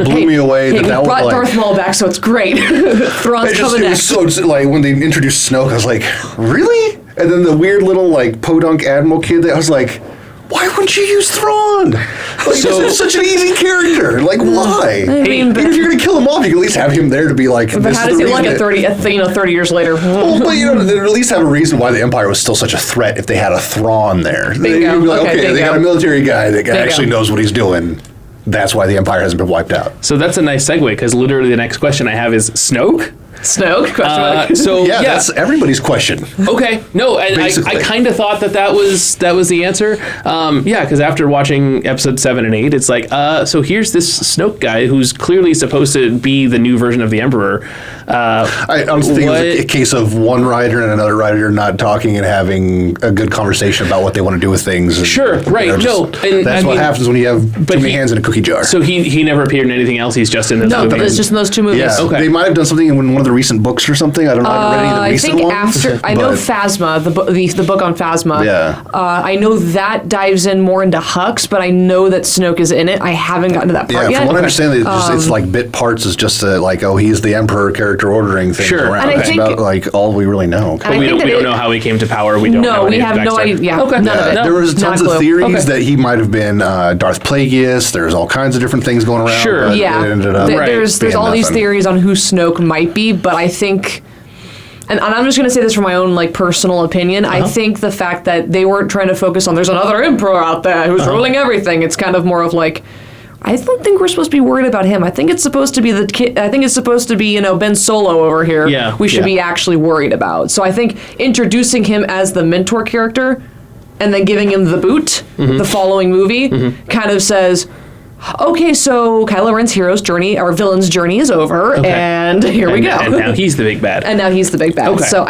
blew me away. Hey, that we that brought was like, Darth Maul back, so it's great. Thrawn's it coming was next. so like when they introduced Snoke, I was like, really? And then the weird little like podunk admiral kid, I was like, why wouldn't you use Thrawn? Like, this is such an easy character. Like, why? I mean, Even if you're gonna kill him off, you can at least have him there to be like. but This how is does the he look reason at 30 years later? Well, but they'd at least have a reason why the Empire was still such a threat if they had a Thrawn there. Bingo. You'd be like, Okay, okay, they bingo. got a military guy that Bingo. actually knows what he's doing. That's why the Empire hasn't been wiped out. So that's a nice segue, because literally the next question I have is Snoke? Snoke? Question mark. So Yeah, that's everybody's question. Okay, no, and I kind of thought that was the answer. Yeah, because after watching episode 7 and 8, it's like, so here's this Snoke guy who's clearly supposed to be the new version of the Emperor. I was thinking it was a case of one writer and another writer not talking and having a good conversation about what they want to do with things. And, Sure, right, and that's what happens when you have too many hands in a cookie jar. So he never appeared in anything else. He's just in this movie. No, it's just in those 2 movies. Yeah, Okay. They might have done something in one of the recent books or something. I don't know. I haven't read any of the recent ones. I know Phasma, the book on Phasma. Yeah. I know that dives in more into Hux, but I know that Snoke is in it. I haven't gotten to that part yet. From what I understand, it's like bit parts is just he's the Emperor character ordering things around. And I That's think, about all we really know. But we don't know how he came to power. We don't know. We have no idea. Yeah, Okay. none of it. There was tons of theories that he might have been Darth Plagueis. There's all kinds of different things going around. Sure. But Yeah. it ended up There's all these theories on who Snoke might be, but I think, and I'm just going to say this from my own personal opinion, I think the fact that they weren't trying to focus on there's another emperor out there who's ruling everything, it's kind of more of I don't think we're supposed to be worried about him. I think it's supposed to be the kid. I think it's supposed to be, Ben Solo over here. Yeah. We should be actually worried about. So I think introducing him as the mentor character and then giving him the boot, the following movie, kind of says, okay, so Kylo Ren's hero's journey, our villain's journey is over, and here we go. And now he's the big bad. Okay. So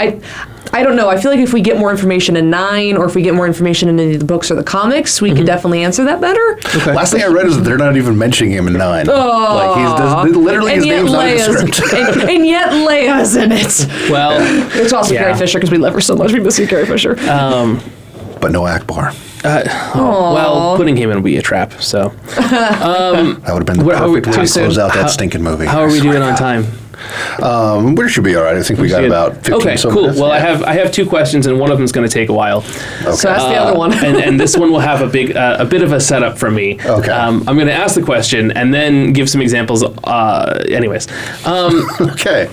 I don't know. I feel like if we get more information in 9, or if we get more information in any of the books or the comics, we can definitely answer that better. Okay. Last thing I read is that they're not even mentioning him in 9. Literally his name's not in the script. and yet Leia's in it. Well, it's also Carrie Fisher because we love her so much. We miss you, Carrie Fisher. But no Akbar. Well, putting him in would be a trap. So that would have been the perfect way to close out that stinking movie. How are we doing on time? We should be all right. I think we got about 15 Okay, cool. minutes. Well, I have 2 questions, and one of them is going to take a while. Okay. So that's the other one. and this one will have a bit of a setup from me. Okay. I'm going to ask the question and then give some examples. Anyways. Okay.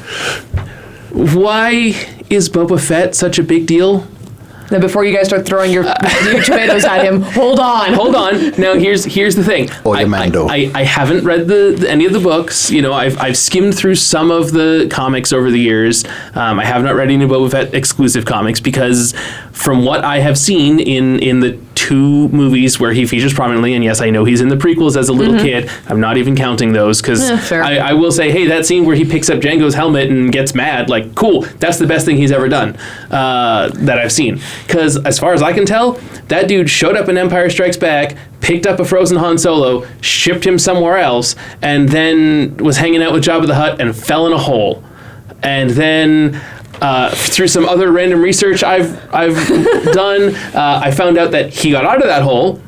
Why is Boba Fett such a big deal? Now, before you guys start throwing your tomatoes at him, hold on. Now, here's the thing. I haven't read any of the books. I've skimmed through some of the comics over the years. I have not read any Boba Fett exclusive comics because, from what I have seen in the 2 movies where he features prominently, and yes, I know he's in the prequels as a little kid. I'm not even counting those because I will say, hey, that scene where he picks up Jango's helmet and gets mad, cool. That's the best thing he's ever done that I've seen. Because as far as I can tell, that dude showed up in Empire Strikes Back, picked up a frozen Han Solo, shipped him somewhere else, and then was hanging out with Jabba the Hutt and fell in a hole. And then through some other random research I've done, I found out that he got out of that hole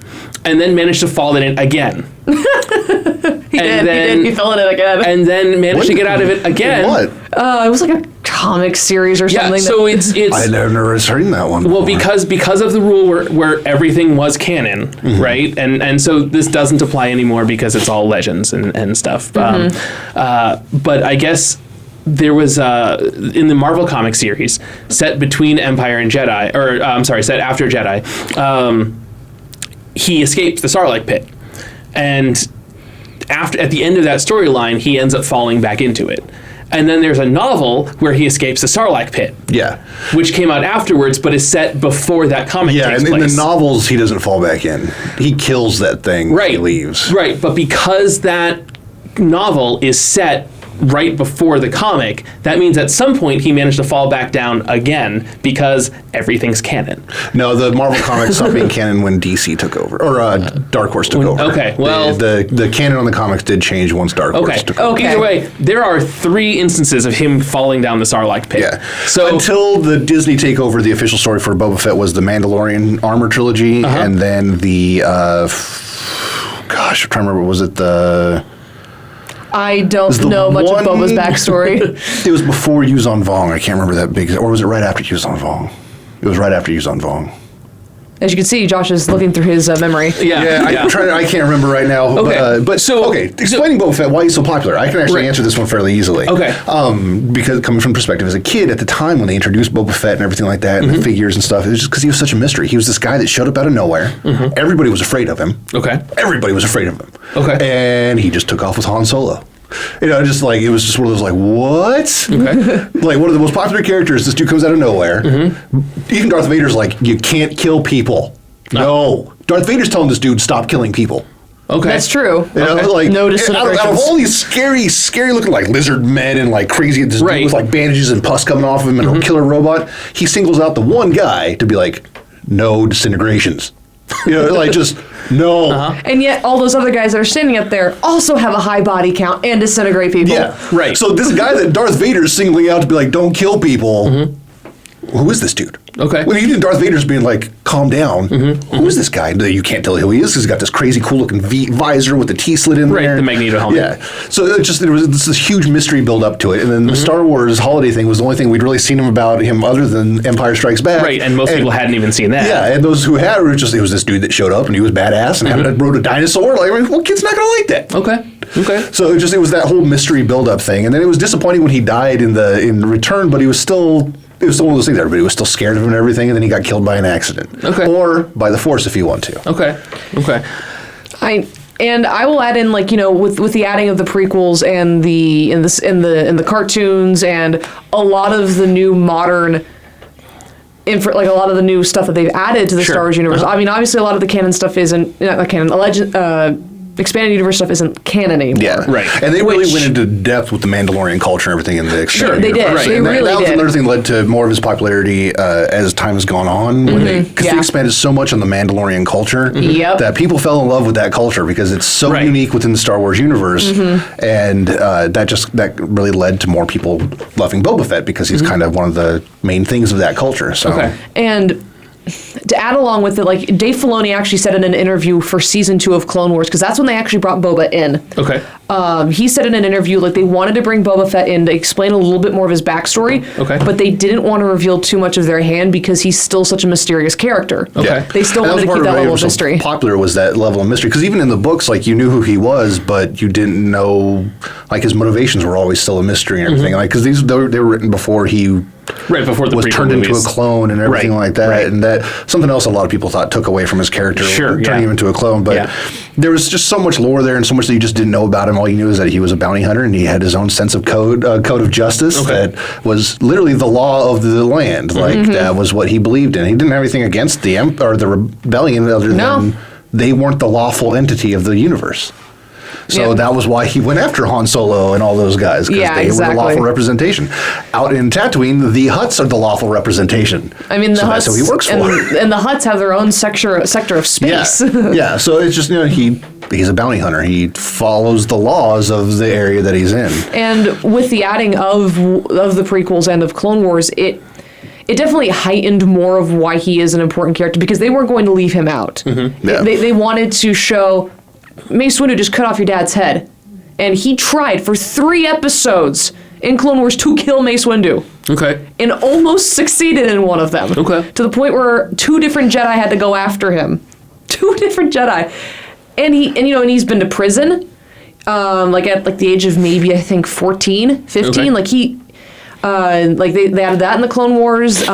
and then managed to fall in it again. He did. He fell in it again. And then managed to get out of it again. What? It was like a comic series or something. So it's I never heard that one before. Well, because of the rule where everything was canon, right? And so this doesn't apply anymore because it's all legends and stuff. But I guess there was in the Marvel comic series set between Empire and Jedi, or I'm sorry, set after Jedi, he escapes the Sarlacc pit, and at the end of that storyline, he ends up falling back into it. And then there's a novel where he escapes the Sarlacc pit. Yeah. Which came out afterwards, but is set before that comic takes place. Yeah, and in the novels, he doesn't fall back in. He kills that thing when he leaves. Right, but because that novel is set right before the comic, that means at some point he managed to fall back down again because everything's canon. No, the Marvel comics stopped being canon when DC took over, or Dark Horse took over. Okay, well... The canon on the comics did change once Dark Horse took over. Either way, there are 3 instances of him falling down the Sarlacc pit. Yeah. So until the Disney takeover, the official story for Boba Fett was the Mandalorian armor trilogy, and then the... gosh, I'm trying to remember, was it the... I don't know much of Boba's backstory. It was before Yuzon Vong. I can't remember that big... Or was it right after Yuzon Vong? It was right after Yuzon Vong. As you can see, Josh is looking through his memory. I can't remember right now. Okay. Explaining Boba Fett, why he's so popular. I can actually answer this one fairly easily. Okay. Because coming from perspective as a kid at the time when they introduced Boba Fett and everything like that, and the figures and stuff, it was just because he was such a mystery. He was this guy that showed up out of nowhere. Everybody was afraid of him. Okay. Everybody was afraid of him. Okay. And he just took off with Han Solo. just like, it was just one of those like, what? Okay. Like one of the most popular characters, this dude comes out of nowhere. Even Darth Vader's like, you can't kill people. No. Darth Vader's telling this dude, stop killing people. Okay. That's true. Like, No out disintegrations. of all these scary looking like lizard men and like crazy this dude with like bandages and pus coming off of him and a killer robot, he singles out the one guy to be like, no disintegrations. Like just no. And yet all those other guys that are standing up there also have a high body count and disintegrate people. Yeah, right. So this guy that Darth Vader is singling out to be like, don't kill people. Who is this dude? Okay. When even Darth Vader's being like, calm down. Who is this guy? You can't tell who he is because he's got this crazy cool looking visor with the T slit in there. Right, the Magneto helmet. Yeah. So there was this huge mystery build up to it. And then the Star Wars holiday thing was the only thing we'd really seen about him other than Empire Strikes Back. Right, and most people hadn't even seen that. Yeah, and those who had were just, it was this dude that showed up and he was badass and rode a dinosaur. Like, well, kid's not going to like that. Okay. So it was that whole mystery build up thing. And then it was disappointing when he died in Return, but he was still... It was still one of those things. Everybody was still scared of him and everything, and then he got killed by an accident, or by the Force if you want to. Okay. I will add in, like, with the adding of the prequels and the cartoons and a lot of the new modern like a lot of the new stuff that they've added to the Star Wars universe. I mean, obviously a lot of the canon stuff isn't not canon. Expanded universe stuff isn't canon anymore. Yeah, right. And they really went into depth with the Mandalorian culture and everything in the expanded they did. universe. They really that was did. another thing that led to more of his popularity as time has gone on. Because they expanded so much on the Mandalorian culture that people fell in love with that culture because it's so unique within the Star Wars universe. And that really led to more people loving Boba Fett because he's kind of one of the main things of that culture. So. And to add along with it, like Dave Filoni actually said in an interview for season 2 of Clone Wars, because that's when they actually brought Boba in. He said in an interview, like, they wanted to bring Boba Fett in to explain a little bit more of his backstory, but they didn't want to reveal too much of their hand because he's still such a mysterious character. They still wanted to keep that level of mystery. Popular was that level of mystery because even in the books, like, you knew who he was, but you didn't know, like, his motivations were always still a mystery and everything. Like, because they were written before he was turned into a clone and everything like that, and that something else a lot of people thought took away from his character, turning him into a clone. But there was just so much lore there and so much that you just didn't know about him. All you knew is that he was a bounty hunter and he had his own sense of code of justice that was literally the law of the land. Like that was what he believed in. He didn't have anything against the the rebellion other than they weren't the lawful entity of the universe. So that was why he went after Han Solo and all those guys, because they were the lawful representation. Out in Tatooine, the Hutts are the lawful representation. I mean, the Hutts, that's who he works for. And the Hutts have their own sector of space. Yeah, so it's just, he's a bounty hunter. He follows the laws of the area that he's in. And with the adding of the prequels and of Clone Wars, it definitely heightened more of why he is an important character, because they weren't going to leave him out. They wanted to show... Mace Windu just cut off your dad's head, and he tried for 3 episodes in Clone Wars to kill Mace Windu. And almost succeeded in one of them. To the point where 2 different Jedi had to go after him. 2 different Jedi, and he's been to prison, like at the age of maybe I think 14, 15. Like they added that in the Clone Wars.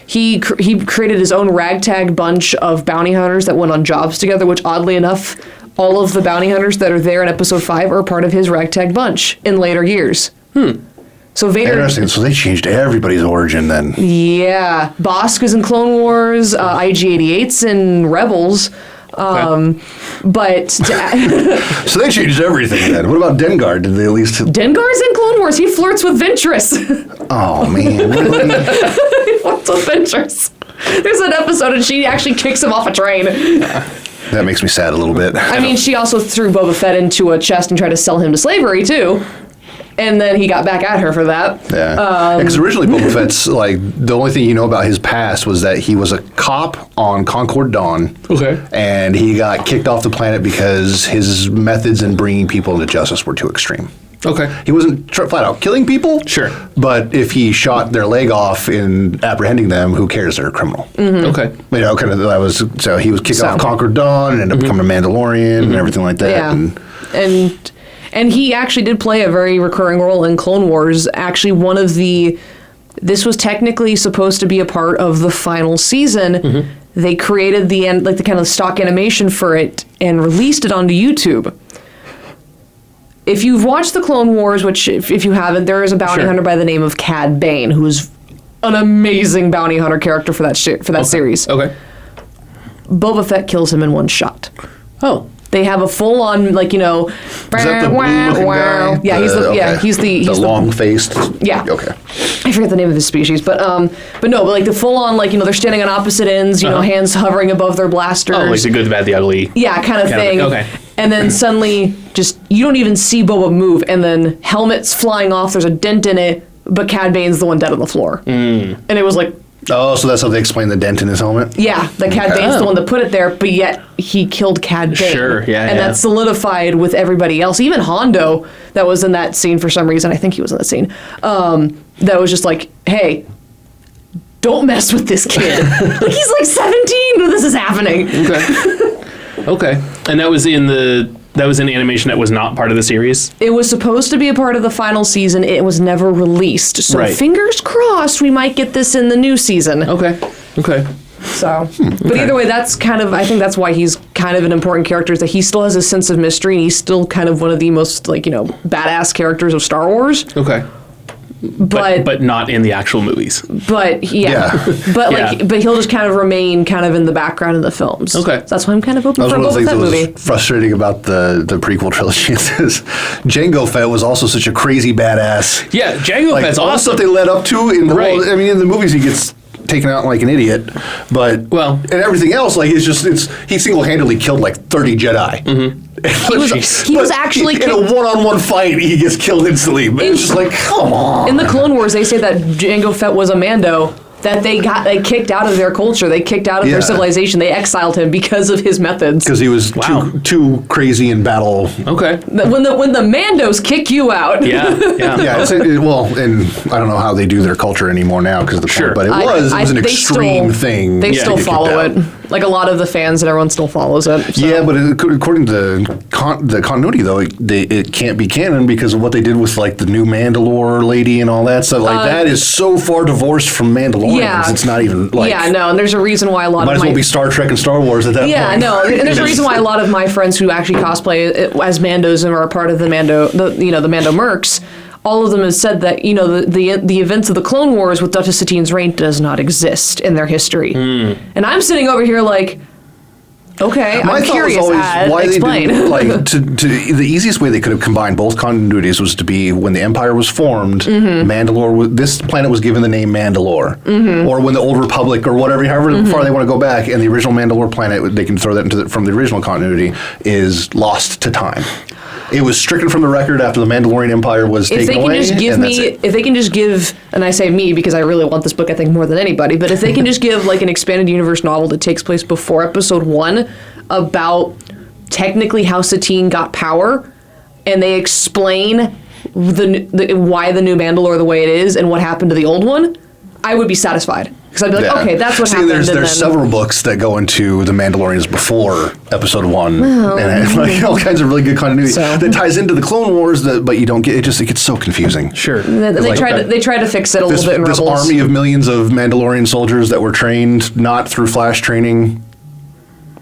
He created his own ragtag bunch of bounty hunters that went on jobs together, which oddly enough, all of the bounty hunters that are there in Episode 5 are part of his ragtag bunch in later years. So Vader... Interesting. So they changed everybody's origin then. Yeah. Bosk is in Clone Wars, IG-88's in Rebels. But... So they changed everything then. What about Dengar? Did they at least... Dengar's in Clone Wars. He flirts with Ventress. Oh, man. Really? He flirts with Ventress. There's an episode and she actually kicks him off a train. That makes me sad a little bit. I mean, she also threw Boba Fett into a chest and tried to sell him to slavery, too. And then he got back at her for that. Yeah. Because originally Boba Fett's, the only thing you know about his past was that he was a cop on Concord Dawn. And he got kicked off the planet because his methods in bringing people into justice were too extreme. He wasn't flat out killing people. But if he shot their leg off in apprehending them, who cares? They're a criminal. That was, so he was kicked off Concord Dawn and ended up becoming a Mandalorian and everything like that. Yeah. And he actually did play a very recurring role in Clone Wars. Actually, this was technically supposed to be a part of the final season. They created the kind of stock animation for it and released it onto YouTube. if you've watched the Clone Wars, which if you haven't, there is a bounty hunter by the name of Cad Bane, who is an amazing bounty hunter character for that series. Okay. Boba Fett kills him in one shot. Oh. They have a full-on, like, you know... Is that the blue-looking guy? Yeah, he's the long-faced? Yeah. Okay. I forget the name of his species, but like the full-on, like, you know, they're standing on opposite ends, you know, hands hovering above their blasters. Oh, like the good, the bad, the ugly. Yeah, kind of thing. Okay. And then suddenly, just, you don't even see Boba move, and then helmet's flying off, there's a dent in it, but Cad Bane's the one dead on the floor. And it was like... Oh, so that's how they explain the dent in his helmet? Yeah, the Cad Bane's the one that put it there, but yet he killed Cad Bane. Sure, yeah, and that's solidified with everybody else. Even Hondo, that was in that scene for some reason, I think he was in that scene, that was just like, hey, don't mess with this kid. Like, he's like 17 when this is happening. Okay. And that was in animation that was not part of the series? It was supposed to be a part of the final season. It was never released. So fingers crossed we might get this in the new season. Okay. So, but either way, that's kind of, I think that's why he's kind of an important character, is that he still has a sense of mystery, and he's still kind of one of the most, like, you know, badass characters of Star Wars. Okay. But not in the actual movies. But but he'll just kind of remain kind of in the background of the films. Okay. So that's why I'm kind of hoping for a Boba Fett movie. Frustrating about the prequel trilogy is Jango Fett was also such a crazy badass. Yeah, Jango Fett's all the awesome. stuff they led up to in the world, I mean, in the movies he gets taken out like an idiot, but and everything else, like, he single-handedly killed like 30 Jedi. He was actually in a one-on-one fight, he gets killed instantly. But it's just like, come on. In the Clone Wars, they say that Jango Fett was a Mando that they kicked out of their culture, they kicked out of their civilization, they exiled him because of his methods. Because he was too crazy in battle. Okay. When the Mandos kick you out. Yeah. And I don't know how they do their culture anymore now because of the point, but it was an extreme thing. They still follow it. Like, a lot of the fans and everyone still follows it. So. Yeah, but according to the continuity, though, it can't be canon because of what they did with, like, the new Mandalore lady and all that stuff. Like, that is so far divorced from Mandalorians. Yeah. It's not even, like... Yeah, no, and there's a reason why a lot of might as well be Star Trek and Star Wars at that point. Yeah, no, and there's a reason why a lot of my friends who actually cosplay as Mandos and are a part of the Mando Mercs, all of them have said that, you know, the events of the Clone Wars with Duchess Satine's reign does not exist in their history. And I'm sitting over here like, okay, I'm curious. Explain. They did, like, the easiest way they could have combined both continuities was to be when the Empire was formed, this planet was given the name Mandalore, or when the Old Republic or whatever, however far they want to go back, and the original Mandalore planet, they can throw that from the original continuity, is lost to time. It was stricken from the record after the Mandalorian Empire was taken away. If they can just give, and I say me because I really want this book, I think, more than anybody, but if they can just give, like, an expanded universe novel that takes place before Episode 1 about technically how Satine got power, and they explain why the new Mandalore the way it is and what happened to the old one, I would be satisfied. Because I'd be like, okay, that's what happened. There's several books that go into the Mandalorians before Episode 1, and like all kinds of really good continuity that ties into the Clone Wars. But you don't get it. It gets so confusing. Sure. They try to fix it a little bit in Rebels. This army of millions of Mandalorian soldiers that were trained not through flash training,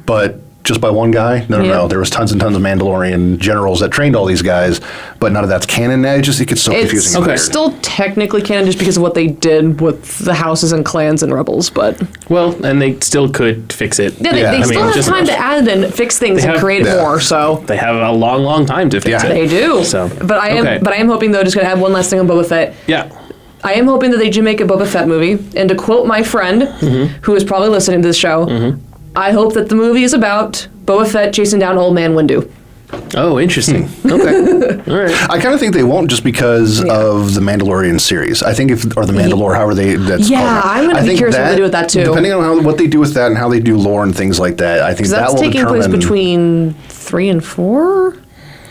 but just by one guy? No. There was tons and tons of Mandalorian generals that trained all these guys, but none of that's canon now. It gets so confusing. It's still technically canon just because of what they did with the houses and clans and Rebels, but... Well, and they still could fix it. Yeah, they still have time to add and fix things and create more, so... They have a long, long time to fix it. They do. So, but I am hoping, though, just going to add one last thing on Boba Fett. Yeah. I am hoping that they do make a Boba Fett movie, and to quote my friend, who is probably listening to this show, I hope that the movie is about Boba Fett chasing down old man Windu. Oh, interesting. Okay. All right. I kind of think they won't just because of the Mandalorian series. I think or the Mandalore, however that's called. I'm going to be curious what they do with that too. Depending on what they do with that and how they do lore and things like that, I think that will determine... That's taking place between 3 and 4?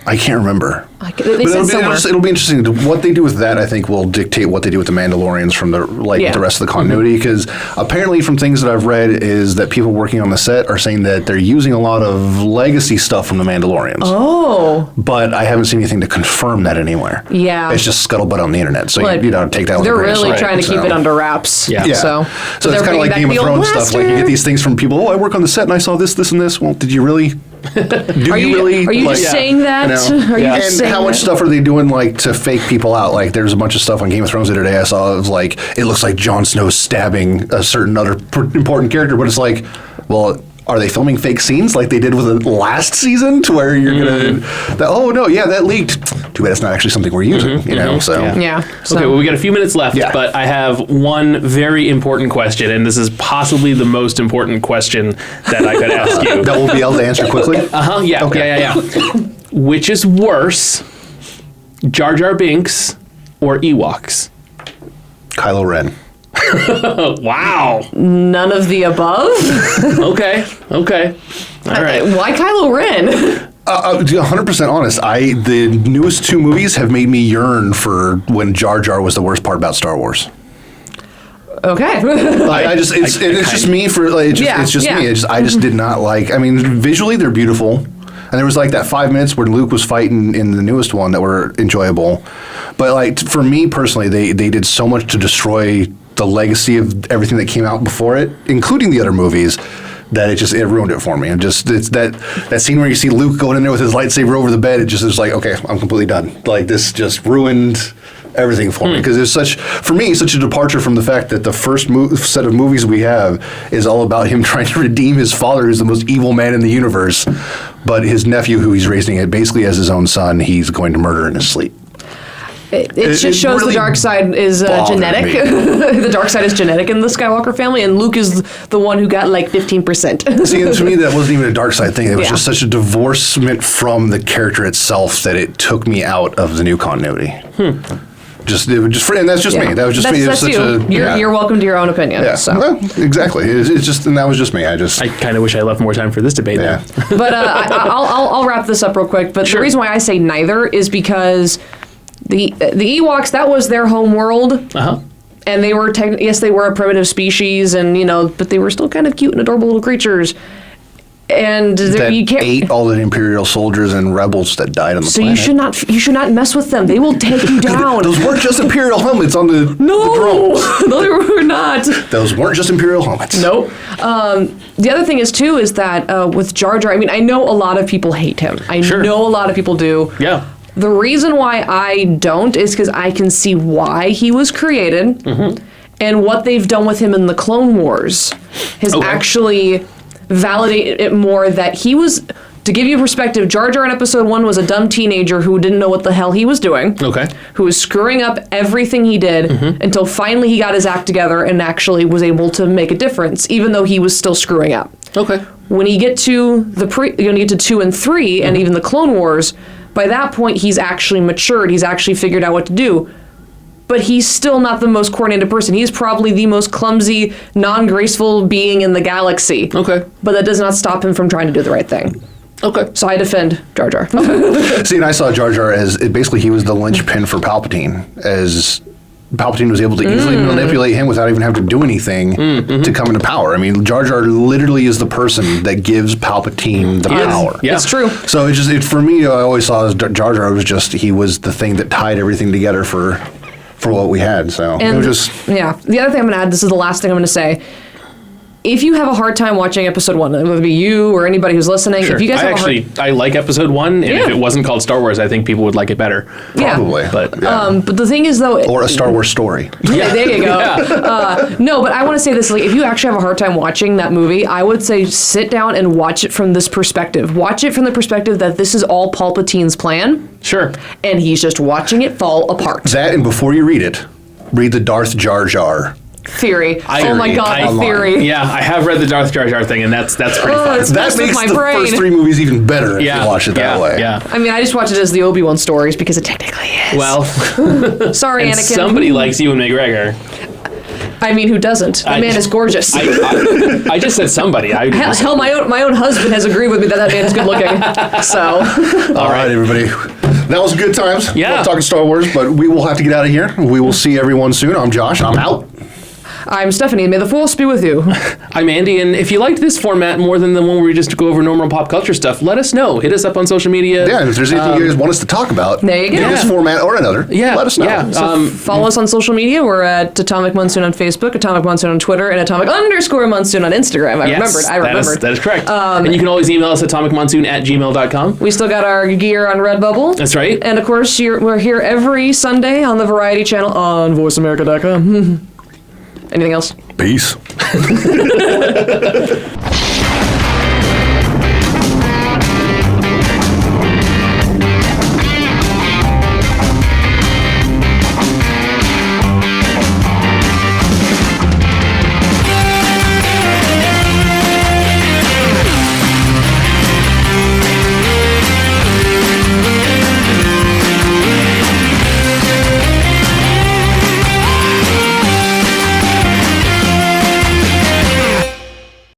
I can't remember. They said somewhere. It'll be interesting. What they do with that, I think, will dictate what they do with the Mandalorians from the rest of the continuity. Because apparently, from things that I've read, is that people working on the set are saying that they're using a lot of legacy stuff from the Mandalorians. Oh. But I haven't seen anything to confirm that anywhere. Yeah. It's just scuttlebutt on the internet. So take that with a They're grain of really salt. trying to keep it under wraps. Yeah. So it's kind of like Game of Thrones stuff. Like, you get these things from people. Oh, I work on the set and I saw this, and this. Well, did you really? Do you really? Are you just saying that? Are you just and saying how much that? stuff are they doing like to fake people out? Like there's a bunch of stuff on Game of Thrones the other day I saw. It was like it looks like Jon Snow stabbing a certain other important character, but it's like, well, are they filming fake scenes like they did with the last season to where you're gonna? Oh no, yeah, that leaked. Too bad it's not actually something we're using. You know, so Yeah. So. Okay, well, we got a few minutes left, Yeah. but I have one very important question, and this is possibly the most important question that I could ask you. that we'll be able to answer quickly. Yeah, Okay. yeah. Which is worse, Jar Jar Binks or Ewoks? Kylo Ren. Wow. None of the above? Okay. All right. Why Kylo Ren? 100% honest. The newest two movies have made me yearn for when Jar Jar was the worst part about Star Wars. Okay. It's just me for like, it's just me. I just did not like. I mean, visually they're beautiful, and there was like that 5 minutes where Luke was fighting in the newest one that were enjoyable, but like for me personally, they did so much to destroy the legacy of everything that came out before it, including the other movies, that it ruined it for me. And just it's that scene where you see Luke going in there with his lightsaber over the bed. It just is like, okay, I'm completely done. Like this just ruined everything for me because it's such a departure from the fact that the first set of movies we have is all about him trying to redeem his father, who's the most evil man in the universe, but his nephew, who he's raising it basically as his own son, he's going to murder in his sleep. It just shows really the dark side is genetic. The dark side is genetic in the Skywalker family, and Luke is the one who got like 15%. See, and to me, that wasn't even a dark side thing. It was Yeah. just such a divorcement from the character itself that it took me out of the new continuity. And that's just me. That was just me. It was That's such you. You're welcome to your own opinion. Yeah, So. well, exactly. It's just, and that was just me. I kind of wish I left more time for this debate. yeah. Now. But I'll wrap this up real quick. But Sure. the reason why I say neither is because the Ewoks, that was their home world. And they were yes, they were a primitive species, and but they were still kind of cute and adorable little creatures. And That you can't ate all the Imperial soldiers and rebels that died on the So planet. you should not mess with them. They will take you down. Those weren't just Imperial helmets on the No, drones. they were not. Those weren't just Imperial helmets. Nope. The other thing is too is that with Jar Jar, I mean, I know a lot of people hate him. I know a lot of people do. Yeah. The reason why I don't is because I can see why he was created, and what they've done with him in the Clone Wars has actually validated it more that he was. To give you perspective, Jar Jar in Episode 1 was a dumb teenager who didn't know what the hell he was doing. Okay. Who was screwing up everything he did until finally he got his act together and actually was able to make a difference, even though he was still screwing up. Okay. When you get to when you get to 2 and 3 and even the Clone Wars, by that point he's actually matured. He's actually figured out what to do. But he's still not the most coordinated person. He's probably the most clumsy, non-graceful being in the galaxy. Okay. But that does not stop him from trying to do the right thing. Okay. So I defend Jar Jar. See, and I saw Jar Jar as basically he was the linchpin for Palpatine, as Palpatine was able to easily manipulate him without even having to do anything to come into power. I mean, Jar Jar literally is the person that gives Palpatine the power. Yeah. It's true. So for me, I always saw as Jar Jar he was the thing that tied everything together for what we had. So it was just Yeah. The other thing I'm going to add, this is the last thing I'm going to say. If you have a hard time watching Episode 1, whether it be you or anybody who's listening, Sure. if you guys I like Episode 1, and if it wasn't called Star Wars, I think people would like it better. probably. But but the thing is though, Or a Star Wars story. yeah, there you go. No, but I want to say this: like, if you actually have a hard time watching that movie, I would say sit down and watch it from this perspective. Watch it from the perspective that this is all Palpatine's plan, Sure. and he's just watching it fall apart. That, and before you read it, read the Darth Jar Jar. Theory. Oh my God, I- theory. Yeah, I have read the Darth Jar Jar thing, and that's pretty fun. It's That messed with makes my the brain. first 3 movies even better if you watch it that way. Yeah. I mean, I just watch it as the Obi-Wan stories because it technically is. Well, Sorry, and Anakin. somebody likes Ewan McGregor. I mean, who doesn't? The man is gorgeous. I just said somebody. Hell, my own husband has agreed with me that man is good looking. So. All right, everybody. That was good times. Yeah. Talking Star Wars, but we will have to get out of here. We will see everyone soon. I'm Josh. I'm out. I'm Stephanie. May the force be with you. I'm Andy, and if you liked this format more than the one where we just go over normal pop culture stuff, let us know. Hit us up on social media. Yeah, and if there's anything you guys want us to talk about, there you go. in this format or another, let us know. Yeah. So follow us on social media. We're at Atomic Monsoon on Facebook, Atomic Monsoon on Twitter, and Atomic_Monsoon on Instagram. I remembered. That is correct. And you can always email us at atomicmonsoon@gmail.com. We still got our gear on Redbubble. That's right. And of course, we're here every Sunday on the Variety Channel on voiceamerica.com. Anything else? Peace.